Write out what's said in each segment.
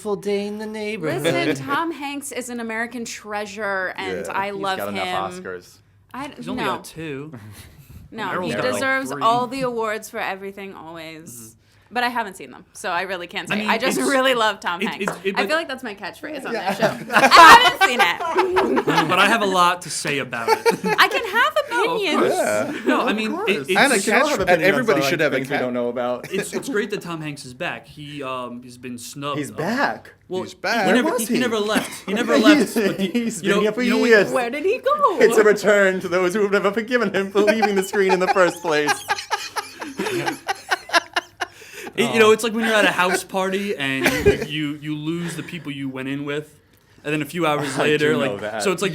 beautiful day in the neighborhood. Listen, Tom Hanks is an American treasure, and I love him. He's got enough Oscars. He's only got 2. No, he Meryl's got deserves 3. all the awards for everything always. But I haven't seen them, so I really can't say. I mean, I just really love Tom Hanks. I but- feel like that's my catchphrase on that show. I haven't seen it. But I have a lot to say about it. I can have opinions. Yeah. No, I mean, And a catch, and everybody should have a things we don't know about. it's great that Tom Hanks is back. He's been snubbed. He's back. Well, He's back. He Where never, was he he? never left. He never left. But He's you know- been here for you know what- years. Where did he go? It's a return to those who have never forgiven him for leaving the screen in the first place. It's like when you're at a house party and you lose the people you went in with, and then a few hours I later, do know like that. so it's like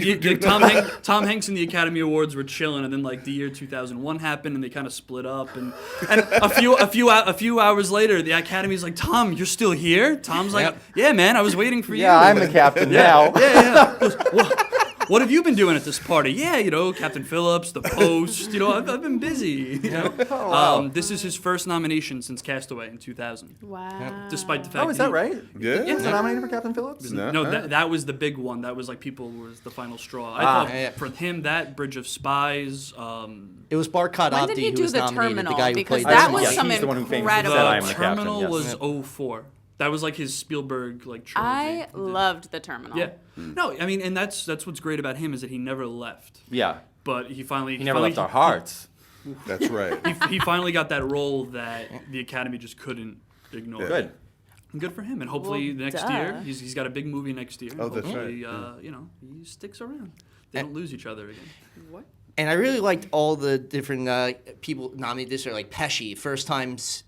Tom Hanks and the Academy Awards were chilling, and then like the year 2001 happened, and they kind of split up, and a few hours later, the Academy's like, Tom, you're still here? Tom's like, yeah, man, I was waiting for you. Yeah, I'm the captain now. Yeah. He goes, what have you been doing at this party? Yeah, Captain Phillips, The Post. I've been busy. wow. This is his first nomination since Castaway in 2000. Wow. Despite the fact Oh, is that right? Yeah. He was nominated for Captain Phillips? No, that was the big one. That was like was the final straw. I thought yeah. for him that Bridge of Spies. It was Barkhad When did he Abdi who do was The nominated, Terminal? the guy who Because played that the was Yeah, some he's the one who famously incredible. said, "I The am the Terminal captain," yes. was 04. That was like his Spielberg like trilogy. I loved The Terminal. Yeah. No, I mean, and that's what's great about him is that he never left. Yeah. But he finally He never left our hearts. That's right. He finally got that role that the Academy just couldn't ignore. Yeah. Good. And good for him. And hopefully Well, next duh. year, he's got a big movie next year. Oh, that's Hopefully, right. he sticks around. They don't lose each other again. What? And I really liked all the different people nominated this year, like Pesci, first time since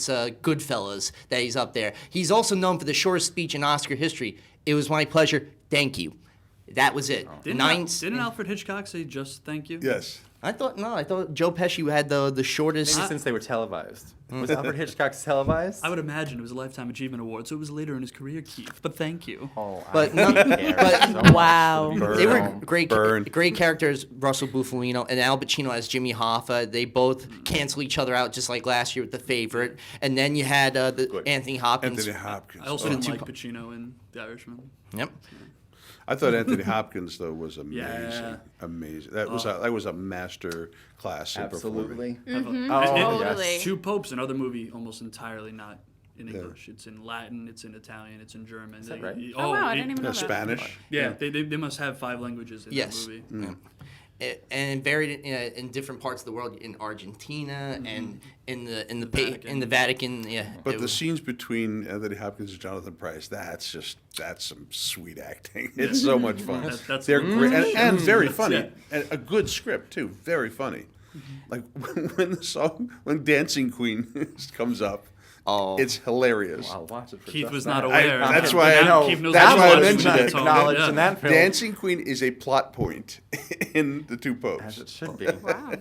Goodfellas that he's up there. He's also known for the shortest speech in Oscar history. It was my pleasure. Thank you. That was it. Didn't Alfred Hitchcock say just thank you? Yes. I thought Joe Pesci had the shortest. Maybe since they were televised. Was Alfred Hitchcock's televised? I would imagine it was a Lifetime Achievement Award, so it was later in his career, Keith. But thank you. Oh, But I no- don't care but- so much. Wow. They were Burn. great characters. Russell Bufalino and Al Pacino as Jimmy Hoffa. They both cancel each other out, just like last year with The Favorite. And then you had Anthony Hopkins. Anthony Hopkins. I also Oh. didn't like Pacino in The Irishman. Yep. I thought Anthony Hopkins though was amazing. Yeah. Amazing. That was a master class in performing. Absolutely. Oh, Totally. yes. Two Popes, another movie almost entirely not in English. It's in Latin, it's in Italian, it's in German. Is that right? Oh, wow, I didn't even know that. Spanish. Yeah, they must have 5 languages in Yes. that movie. And buried in different parts of the world, in Argentina and in the Vatican. Yeah. But it the was- scenes between Anthony Hopkins and Jonathan Pryce, that's some sweet acting. It's so much fun. That's They're great and very funny. Yeah. And a good script too. Very funny. Like when Dancing Queen comes up, it's hilarious. I'll watch it for Keith just was that. not aware. that's Now why I know. Keith knows That's how why I much mentioned about it. Tom. Acknowledged Yeah. in that film. Dancing Queen is a plot point in The Two As Popes. it should be. Wow.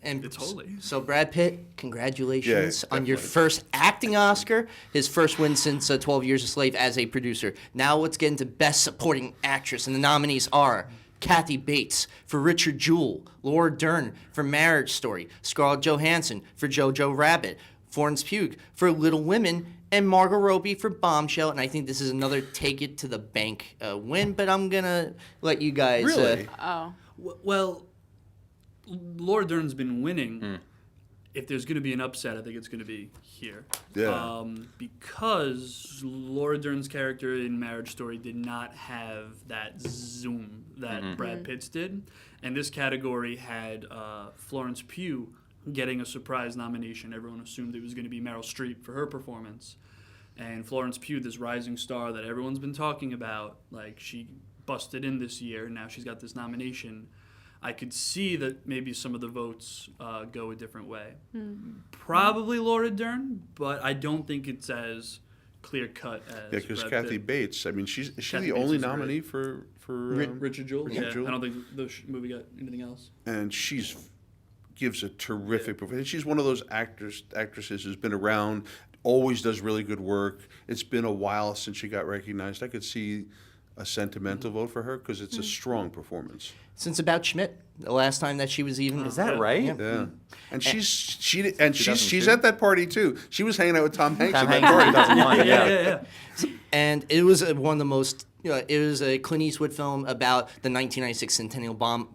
and Totally. So Brad Pitt, congratulations Yeah, on your definitely. first acting Oscar, his first win since 12 Years a Slave as a producer. Now let's get into Best Supporting Actress, and the nominees are Kathy Bates for Richard Jewell, Laura Dern for Marriage Story, Scarlett Johansson for Jojo Rabbit, Florence Pugh for Little Women, and Margot Robbie for Bombshell. And I think this is another take it to the bank win, but I'm going to let you guys... Really? Oh. Well, Laura Dern's been winning. If there's going to be an upset, I think it's going to be here. Yeah. Because Laura Dern's character in Marriage Story did not have that zoom that Brad Pitt's did. And this category had Florence Pugh getting a surprise nomination. Everyone assumed it was going to be Meryl Streep for her performance. And Florence Pugh, this rising star that everyone's been talking about, like she busted in this year, and now she's got this nomination. I could see that maybe some of the votes go a different way. Probably Laura Dern, but I don't think it's as clear cut as Yeah, because Brad Kathy Pitt. Bates. I mean, is she Kathy the Bates only is great. nominee for Richard Jewell? Richard Yeah, Jewell? I don't think the movie got anything else. and gives a terrific performance. She's one of those actresses who's been around, always does really good work. It's been a while since she got recognized. I could see a sentimental vote for her because it's a strong performance. Since about Schmidt, the last time that she was even. Is that right? Yeah, and she's too. at that party too. She was hanging out with Tom Hanks Tom at that Hanks party. in 2001. Yeah. And it was one of the most. It was a Clint Eastwood film about the 1996 Centennial bomb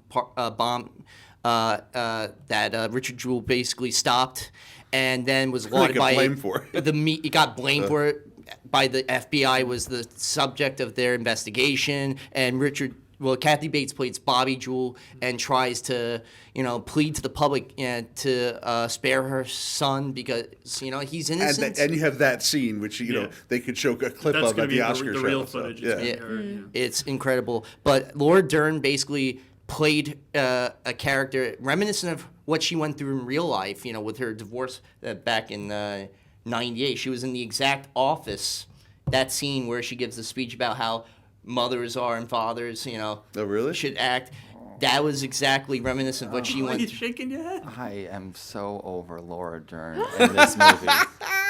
that Richard Jewell basically stopped, and then was lauded got by blamed for it. He got blamed for it by the FBI. Was the subject of their investigation, and Kathy Bates plays Bobby Jewell and tries to, plead to the public to spare her son because, he's innocent. And you have that scene, which they could show a clip That's of gonna at the be Oscar the show. real so, footage. yeah. It's incredible. But Laura Dern basically played a character reminiscent of what she went through in real life, with her divorce back in 98. She was in the exact office, that scene where she gives the speech about how mothers are and fathers, Oh, really? should act. That was exactly reminiscent of what she Are went you through. shaking your head? I am so over Laura Dern in this movie.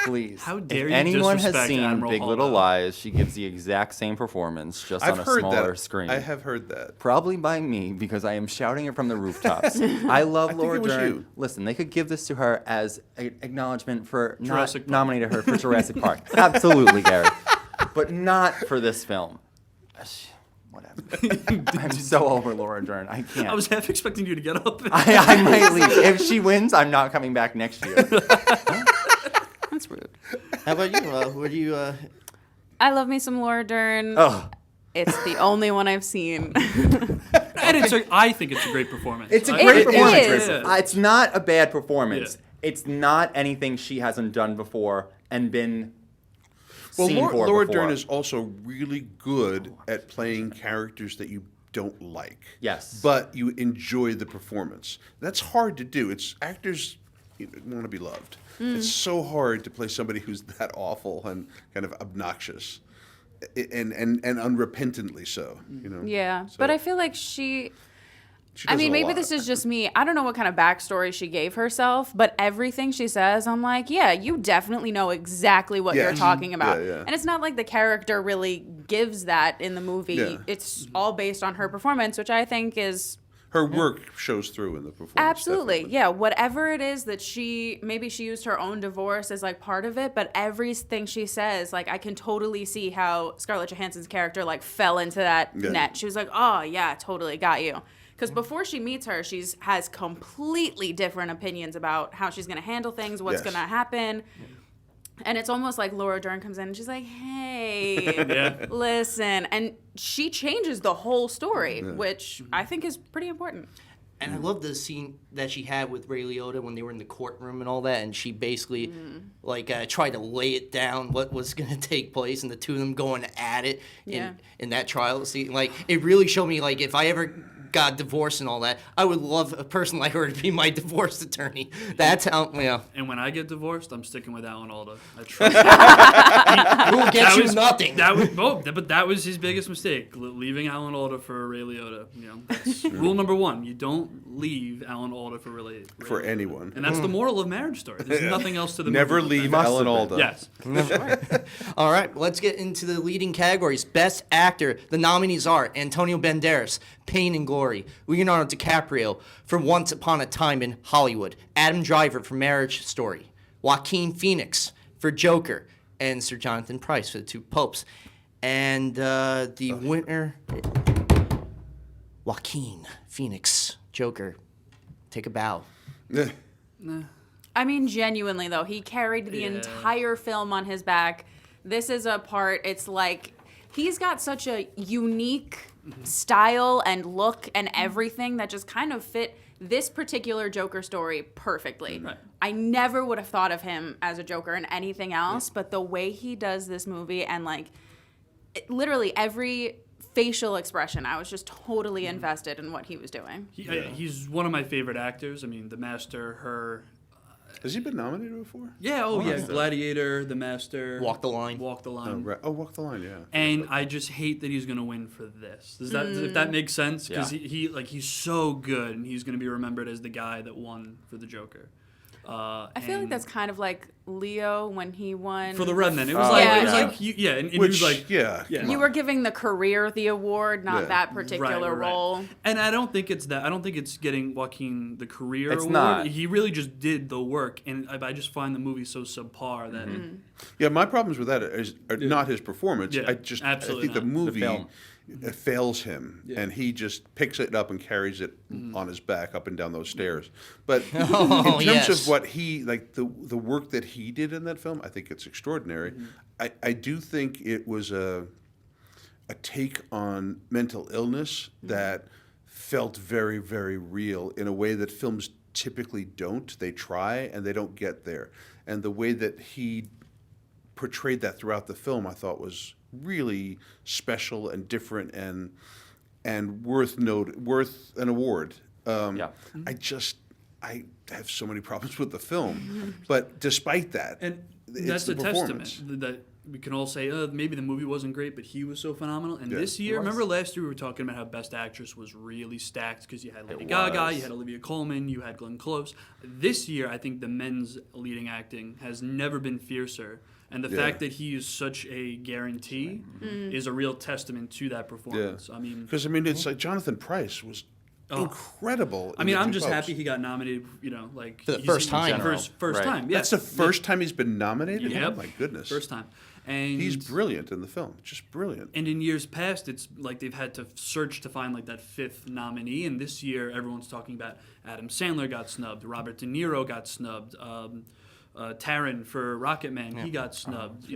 Please. How dare if you anyone has disrespect seen Admiral Big Hall, Little though? Lies, she gives the exact same performance, just I've on a heard smaller that. screen. I have heard that. Probably by me, because I am shouting it from the rooftops. I love think Laura it was Dern. you. Listen, they could give this to her as an acknowledgement for Jurassic not Park. nominating her for Jurassic Park. Absolutely, Gary. But not for this film. Whatever. I'm so over Laura Dern. I can't. I was half expecting you to get up. I might leave. If she wins, I'm not coming back next year. That's rude. How about you? Where do you? I love me some Laura Dern. Oh, It's the only one I've seen. And I think it's a great performance. it's a I- great It performance. is. It's not a bad performance. Yeah. It's not anything she hasn't done before and been Well, seen Laura, for Laura before. Dern is also really good at playing characters that you don't like. Yes. But you enjoy the performance. That's hard to do. It's actors want to be loved. It's so hard to play somebody who's that awful and kind of obnoxious, and unrepentantly so. Yeah, So but I feel like she does it a maybe lot. this is just me. I don't know what kind of backstory she gave herself, but everything she says, I'm like, yeah, you definitely know exactly what you're Yes. talking about. Yeah. And it's not like the character really gives that in the movie. Yeah. It's all based on her performance, which I think is Her work shows through in the performance. absolutely, definitely. yeah. Whatever it is that maybe she used her own divorce as like part of it, but everything she says, like I can totally see how Scarlett Johansson's character like fell into that Yeah. net. She was like, oh yeah, totally got you. Because before she meets her, has completely different opinions about how she's going to handle things, what's Yes. going to happen. And it's almost like Laura Dern comes in and she's like, hey, Yeah. listen. And she changes the whole story, which I think is pretty important. And I love the scene that she had with Ray Liotta when they were in the courtroom and all that, and she basically tried to lay it down what was going to take place, and the two of them going at it in that trial scene. Like it really showed me like if I ever got divorced and all that, I would love a person like her to be my divorce attorney. That's how And when I get divorced, I'm sticking with Alan Alda. I trust We'll get you nothing. But that was his biggest mistake, leaving Alan Alda for Ray Liotta. That's rule number one. You don't leave Alan Alda for Ray For Liotta. anyone. And that's the moral of Marriage Story. There's nothing else to the Never movie. leave Must Alan have been. Alda. Yes. All right, let's get into the leading categories. Best Actor. The nominees are Antonio Banderas, Pain and Glory, Leonardo DiCaprio for Once Upon a Time in Hollywood, Adam Driver for Marriage Story, Joaquin Phoenix for Joker, and Sir Jonathan Pryce for The Two Popes. And the winner, Joaquin Phoenix, Joker. Take a bow. Yeah. I mean, genuinely, though, he carried the entire film on his back. This is a part, it's like, he's got such a unique style and look and everything that just kind of fit this particular Joker story perfectly. Right. I never would have thought of him as a Joker in anything else, but the way he does this movie and, like, literally every facial expression, I was just totally invested in what he was doing. He's one of my favorite actors. I mean, The Master, Her. Has he been nominated before? Yeah, Gladiator, The Master. Walk the Line. Walk the Oh, Line. right. Oh, Walk the Line, yeah. And I just hate that he's going to win for this. Does that if that makes sense? Because Yeah. he's so good, and he's going to be remembered as the guy that won for the Joker. I feel like that's kind of like Leo when he won For The Revenant. It was Oh, like, yeah. it was like, and he was like, yeah, yeah. come You on. were giving the career the award, not Yeah. that particular Right. role. And I don't think it's that. I don't think it's getting Joaquin the career It's award. not. He really just did the work, and I just find the movie so subpar that Yeah, my problems with that are not his performance. Yeah, I think absolutely the not. movie film. fails him, and he just picks it up and carries it on his back up and down those stairs. But in terms yes. of what he like the work that he did in that film, I think it's extraordinary. I do think it was a take on mental illness that felt very, very real in a way that films typically don't. They try and they don't get there. And the way that he portrayed that throughout the film, I thought was really special and different and worth an award. Yeah. I have so many problems with the film, but despite that, and it's that's the a performance. testament that we can all say, maybe the movie wasn't great, but he was so phenomenal. And Yeah. this year, remember last year we were talking about how Best Actress was really stacked because you had Lady It Gaga, was. you had Olivia Colman, you had Glenn Close. This year, I think the men's leading acting has never been fiercer. And the Yeah. fact that he is such a guarantee is a real testament to that performance. I mean, Because it's like Jonathan Pryce was incredible. I in mean, The I'm Two just Popes. happy he got nominated. Like For the he's- first time. First Right. time. Yeah. That's the first time he's been nominated. Yep. Oh my goodness, First time. And he's brilliant in the film. Just brilliant. And in years past, it's like they've had to search to find like that fifth nominee. And this year, everyone's talking about Adam Sandler got snubbed, Robert De Niro got snubbed, Taron for Rocketman, he got snubbed.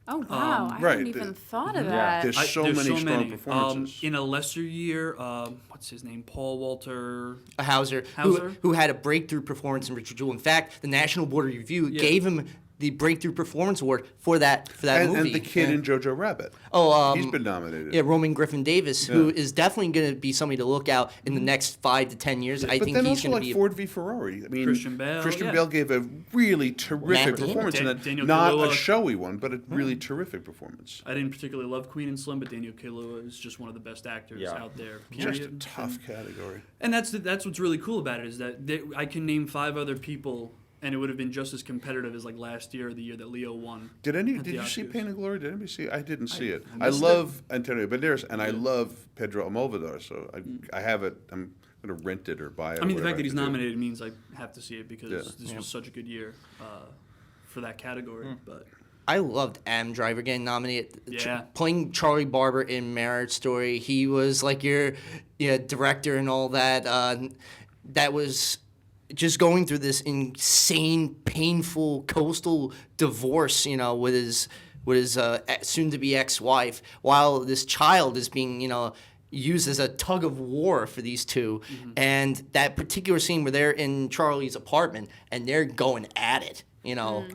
Oh wow, I right, hadn't even the- thought of that. There's so many strong performances. In a lesser year, what's his name? Paul Walter. Hauser, Hauser? who had a breakthrough performance in Richard Jewell. In fact, the National Board of Review gave him the Breakthrough Performance Award for that movie. And the kid in Jojo Rabbit. Oh, he's been nominated. Yeah, Roman Griffin Davis, who is definitely going to be somebody to look out in the next 5 to 10 years. I But think then he's also going like to be. Ford v Ferrari. I mean, Christian Bale, yeah. Bale gave a really terrific Matt performance in Damon. it. Daniel Not Kaluuya. a showy one, but a really terrific performance. I didn't particularly love Queen and Slim, but Daniel Kaluuya is just one of the best actors Yeah. out there. Just a Period. tough category. And that's what's really cool about it is that I can name 5 other people, and it would have been just as competitive as like last year or the year that Leo won. Did at the you see Oscars. Pain and Glory? Did anybody see it? I didn't see it. I missed love Antonio Banderas and I love Pedro Almodovar, so I have it. I'm going to rent it or buy it. I mean, the or fact that he's whatever I have to do. nominated means I have to see it because Yeah. this was such a good year for that category. But I loved Adam Driver getting nominated. Yeah. Playing Charlie Barber in Marriage Story. He was like your director and all that. That was just going through this insane, painful coastal divorce, with his soon-to-be ex-wife, while this child is being, used as a tug of war for these two. And that particular scene where they're in Charlie's apartment and they're going at it,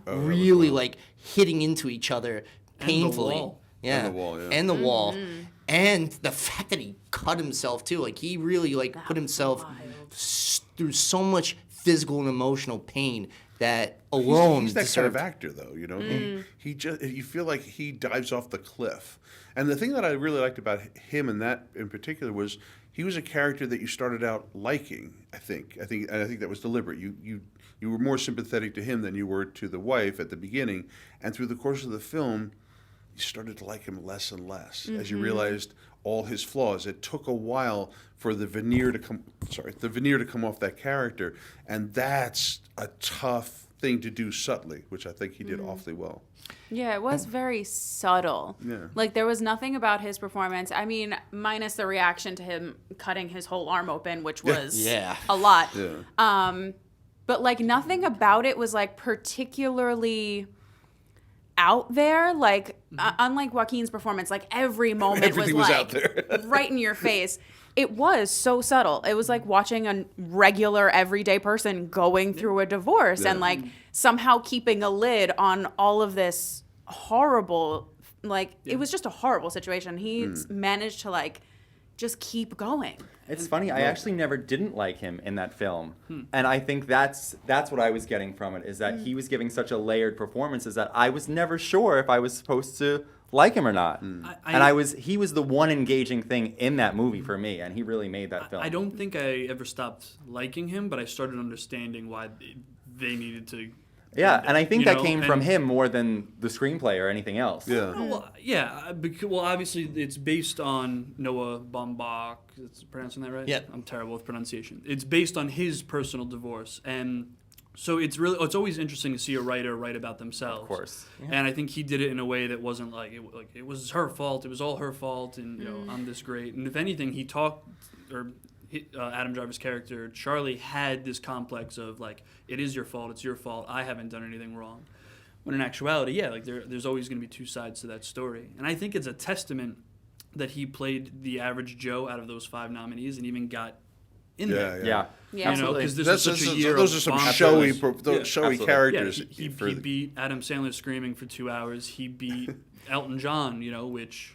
really like hitting into each other painfully. wall. Yeah. And the wall, yeah. And the wall. And the fact that he cut himself too, like he really put himself through so much physical and emotional pain that alone He's that kind of deserved. actor, though. He just you feel like he dives off the cliff. And the thing that I really liked about him and that in particular was he was a character that you started out liking. I think that was deliberate. You were more sympathetic to him than you were to the wife at the beginning, and through the course of the film, you started to like him less and less as you realized all his flaws. It took a while for the veneer to come off that character, and that's a tough thing to do subtly, which I think he did awfully well. Yeah, it was very subtle. Yeah. Like there was nothing about his performance. I mean, minus the reaction to him cutting his whole arm open, which was Yeah. a lot. Yeah. But like nothing about it was like particularly out there. Like unlike Joaquin's performance, like every moment Everything was like out there. right in your face. It was so subtle. It was like watching a regular everyday person going through a divorce and like somehow keeping a lid on all of this horrible, it was just a horrible situation. He's managed to like just keep going. It's funny. I actually never didn't like him in that film, and I think that's what I was getting from it is that he was giving such a layered performance is that I was never sure if I was supposed to like him or not. He was the one engaging thing in that movie for me, and he really made that film. I don't think I ever stopped liking him, but I started understanding why they needed to Yeah, and I think You that know, came from and- him more than the screenplay or anything else. Yeah. Well, yeah. Well, obviously, it's based on Noah Baumbach. Is pronouncing that right? Yeah. I'm terrible with pronunciation. It's based on his personal divorce, and so it's always interesting to see a writer write about themselves. Of course. And I think he did it in a way that wasn't like it was her fault. It was all her fault, and I'm this great. And if anything, Adam Driver's character Charlie had this complex of like, it is your fault, it's your fault, I haven't done anything wrong. When in actuality, yeah, like there's always going to be two sides to that story. And I think it's a testament that he played the average Joe out of those 5 nominees and even got in there. Yeah. Yeah. You know, Absolutely. because this was such a year Those of are some bombshells. showy, Yeah, showy absolutely. characters. He beat Adam Sandler screaming for 2 hours. He beat Elton John, which,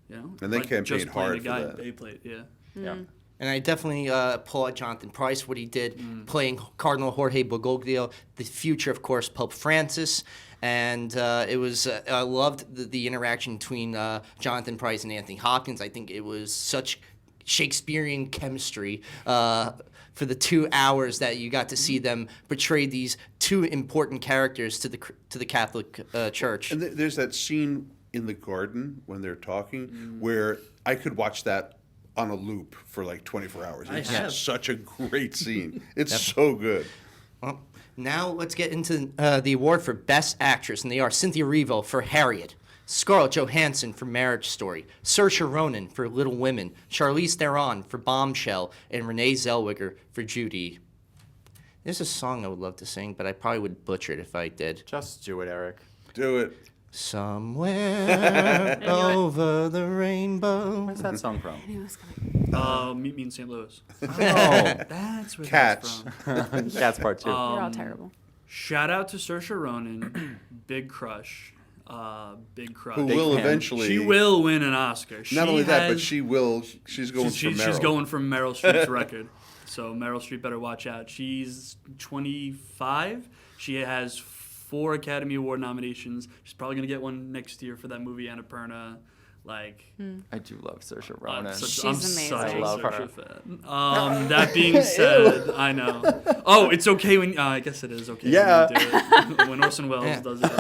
And they like, campaigned just playing hard the for guy that. they played. Yeah. Yeah. And I definitely applaud Jonathan Pryce, what he did, playing Cardinal Jorge Bergoglio, the future, of course, Pope Francis. And I loved the interaction between Jonathan Pryce and Anthony Hopkins. I think it was such Shakespearean chemistry for the 2 hours that you got to see them portray these 2 important characters to the Catholic Church. And there's that scene in the garden when they're talking where I could watch that on a loop for like 24 hours. It's have. such a great scene. It's so good. Well, now let's get into the award for Best Actress, and they are Cynthia Erivo for Harriet, Scarlett Johansson for Marriage Story, Saoirse Ronan for Little Women, Charlize Theron for Bombshell, and Renee Zellweger for Judy. There's a song I would love to sing, but I probably would butcher it if I did. Just do it, Eric. Do it. Somewhere over the rainbow. Where's that song from? Meet Me in St. Louis. Oh, That's where Cats. that's from. that's part 2. You're all terrible. Shout out to Saoirse Ronan, big crush. Big crush. Who Big will fan. eventually. She will win an Oscar. Not only that, but has- she will. She's going for Meryl. She's going for Meryl Streep's record. So Meryl Streep better watch out. She's 25. She has 4 Academy Award nominations. She's probably gonna get one next year for that movie Annapurna. Like, I do love Saoirse Ronan. She's I'm amazing. such I a love Saoirse her. fan. That being said, I know. Oh, it's okay when I guess it is okay Yeah. when you do it. When Orson Welles Yeah. does it.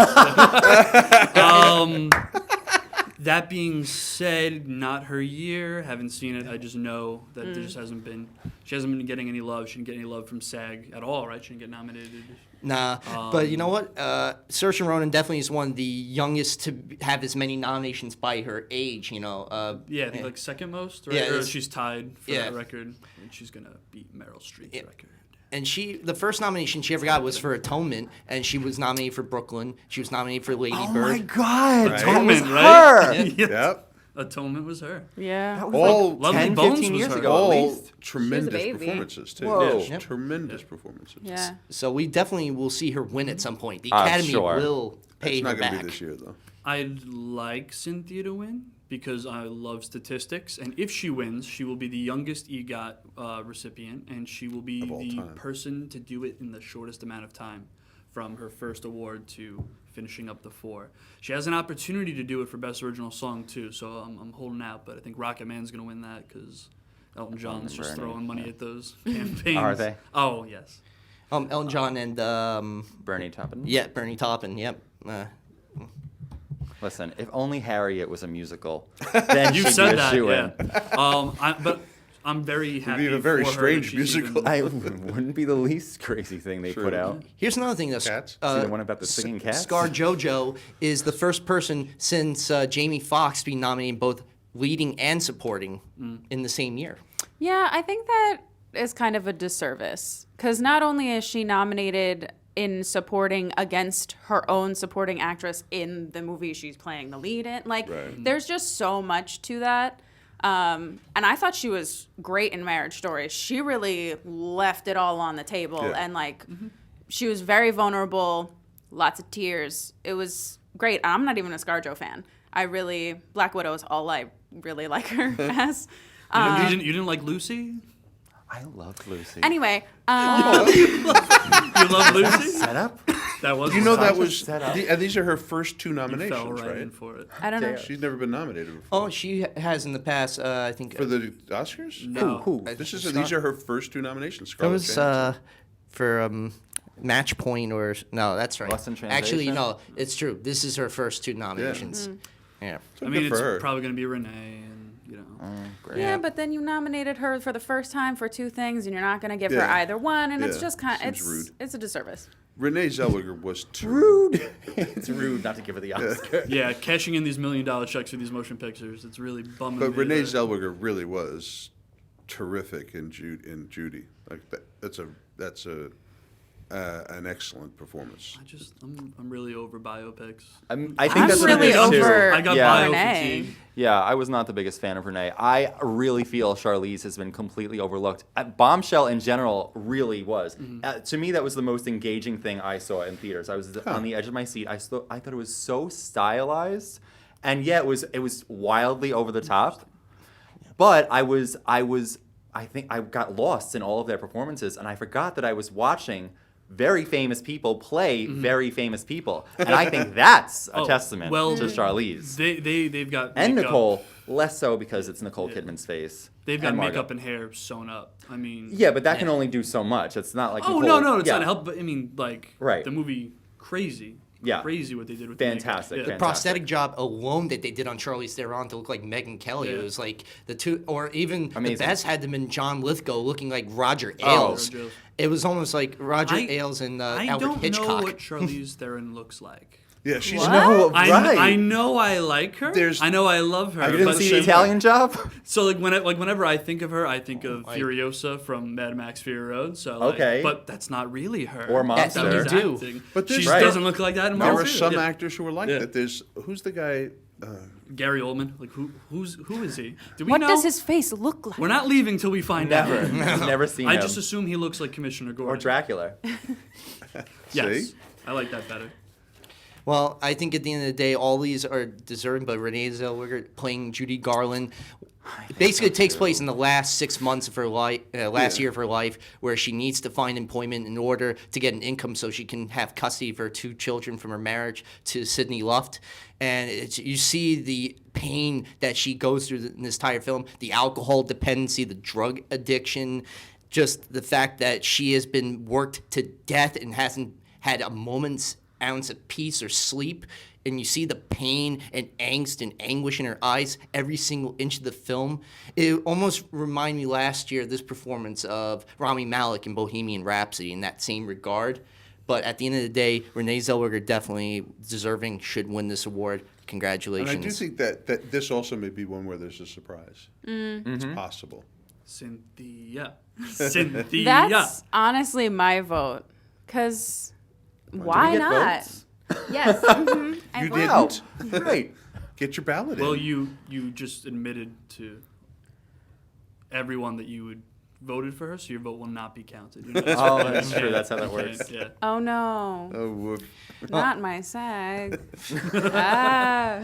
That being said, not her year. Haven't seen it. I just know that there just hasn't been. She hasn't been getting any love. She didn't get any love from SAG at all, right? She didn't get nominated. Nah, but you know what? Saoirse Ronan definitely is one of the youngest to have as many nominations by her age. Yeah, I think like second most, right? Yeah, Or it's- she's tied for yeah. that record, and she's gonna beat Meryl Streep's Yeah. record. And the first nomination she ever got was for Atonement, and she was nominated for Brooklyn. She was nominated for Lady Oh Bird. my God! Right? That was Atonement, right? her. Yes. Yep. Atonement was her. Yeah. All Lovely 10, Bones 15 was years her. ago, at all least. tremendous baby. performances too. Whoa. Yes, Yep. tremendous performances. Yeah. So we definitely will see her win at some point. The Academy sure. will pay It's her not going to back. be this year though. I'd like Cynthia to win because I love statistics, and if she wins, she will be the youngest EGOT recipient, and she will be Of all the time. person to do it in the shortest amount of time, from her first award to finishing up the 4. She has an opportunity to do it for Best Original Song too, so I'm holding out. But I think Rocket Man's gonna win that because Elton John's just Bernie, throwing money yeah. at those campaigns. Are they? Oh yes. Elton John and Bernie Taupin. Bernie Taupin. Yep. Listen, if only Harriet was a musical, then You she'd said be a that, shoo-in. yeah. But I'm very happy. be a very for her strange that she's musical. even- Wouldn't be the least crazy thing they Sure. put out. Here's another thing though. Cats? See the one about the singing cats? Scar JoJo is the first person since Jamie Foxx to be nominated both leading and supporting in the same year. Yeah, I think that is kind of a disservice because not only is she nominated in supporting against her own supporting actress in the movie she's playing the lead in, like there's just so much to that. And I thought she was great in Marriage Story. She really left it all on the table, Yeah. and like she was very vulnerable, lots of tears. It was great. I'm not even a ScarJo fan. Black Widow is all I really like her as. You didn't like Lucy? I loved Lucy. Anyway, You love Lucy? Set up? That was You know that Sasha was, set up. and these are her first 2 You nominations, fell right in right? for it. I don't know. She's never been nominated before. Oh, she has in the past. I think For the Oscars? No. Who? These are her first 2 nominations. that Scarlett was Johansson. for Match Point or no, that's right. Lost in Actually, Translation? no, it's true. This is her first 2 nominations. Yeah. I mean, Good it's for her. probably going to be Renee, and you know. Great. Yeah, but then you nominated her for the first time for 2 things, and you're not going to give her Yeah. either one, and it's Yeah. just kind of Seems rude. it's a disservice. Renee Zellweger was Rude. It's rude not to give her the Oscar. Yeah, cashing in these $1 million checks for these motion pictures, it's really bumming But me. Renee that- Zellweger really was terrific in Judy. Like that's an excellent performance. I'm really over biopics. I think I'm that's what it really is, too. over I got Yeah. bio Renee. fatigue. Yeah, I was not the biggest fan of Renee. I really feel Charlize has been completely overlooked. Bombshell in general really was. To me, that was the most engaging thing I saw in theaters. I was on the edge of my seat. I thought it was so stylized, and yet it was wildly over the top. But I think I got lost in all of their performances, and I forgot that I was watching very famous people play very famous people, and I think that's a testament to Charlize. They've got And makeup. Nicole, less so because it's Nicole Kidman's face. They've got and Margot. makeup and hair sewn up. I mean, Yeah, but that can only do so much. It's not like oh Nicole, no, it's yeah. not help. But I mean, like Right. the movie, crazy. Yeah. Crazy what they did with Fantastic, the makeup. fantastic. Prosthetic job alone that they did on Charlize Theron to look like Megyn Kelly. Yeah. It was like the two, or even Amazing. the best had them in John Lithgow looking like Roger Oh. Ailes. Roger Ailes. It was almost like Roger I- Ailes and I Alfred don't Hitchcock. know what Charlize Theron looks like. Yeah, she's What? I know I like her. There's- I know I love her. You didn't but see same the Italian Job? So whenever I think of her, I think of Furiosa from Mad Max Fury Road. So like, Okay. but that's not really her. Or That Monster. was You do. acting. But she there's- Right. doesn't look like that in There Monster. are some Yeah. actors who are like Yeah. that. There's who's the guy? Gary Oldman. Like who is he? Do we What know? does his face look like? We're not leaving till we find Never. out. I've never seen I him. just assume he looks like Commissioner Gordon. Or Dracula. Yes, See? I like that better. Well, I think at the end of the day, all these are deserving, but Renee Zellweger playing Judy Garland. Basically, it takes place in the last 6 months of her life, last year of her life, where she needs to find employment in order to get an income so she can have custody of her 2 children from her marriage to Sidney Luft. And you see the pain that she goes through in this entire film, the alcohol dependency, the drug addiction, just the fact that she has been worked to death and hasn't had a moment's ounce of peace or sleep, and you see the pain and angst and anguish in her eyes every single inch of the film. It almost reminded me last year of this performance of Rami Malek in Bohemian Rhapsody in that same regard. But at the end of the day, Renee Zellweger definitely deserving, should win this award. And Congratulations. I do think that this also may be one where there's a surprise. It's possible. Cynthia. Cynthia. That's honestly my vote. Because why get not? votes? Yes. mhm, I You vote. didn't? Great. Get your ballot Well, in. you just admitted to everyone that you would voted for her, so your vote will not be counted. You're not- Oh, that's true. That's how that you works. can't- Yeah. Oh no. Oh, woof. Not my SAG. ah.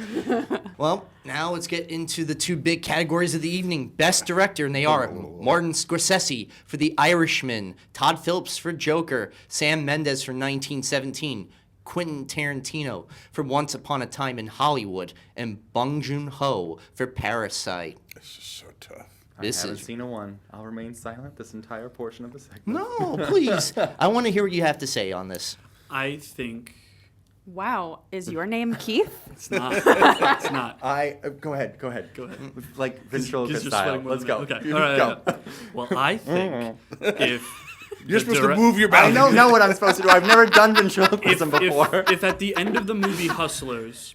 Well, now let's get into the 2 big categories of the evening. Best Director, and they are Martin Scorsese for The Irishman, Todd Phillips for Joker, Sam Mendes for 1917, Quentin Tarantino for Once Upon a Time in Hollywood, and Bong Joon-ho for Parasite. This is so tough. This I haven't is... seen a one. I'll remain silent this entire portion of the segment. No, please. I want to hear what you have to say on this. I think Wow. Is your name Keith? it's not. It's not. Go ahead. Go ahead. Like He's ventriloquist just style. sweating more Let's than go. me. Okay. You All right. go. all right. Well, I think if You're the supposed direct- to move your I ballot. don't know what I'm supposed to do. I've never done ventriloquism before. if at the end of the movie Hustlers,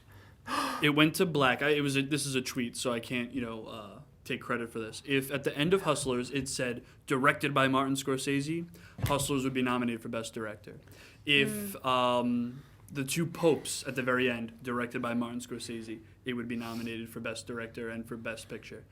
it went to black. This is a tweet, so I can't take credit for this. If at the end of Hustlers it said directed by Martin Scorsese, Hustlers would be nominated for Best Director. If the 2 Popes at the very end directed by Martin Scorsese, it would be nominated for Best Director and for Best Picture.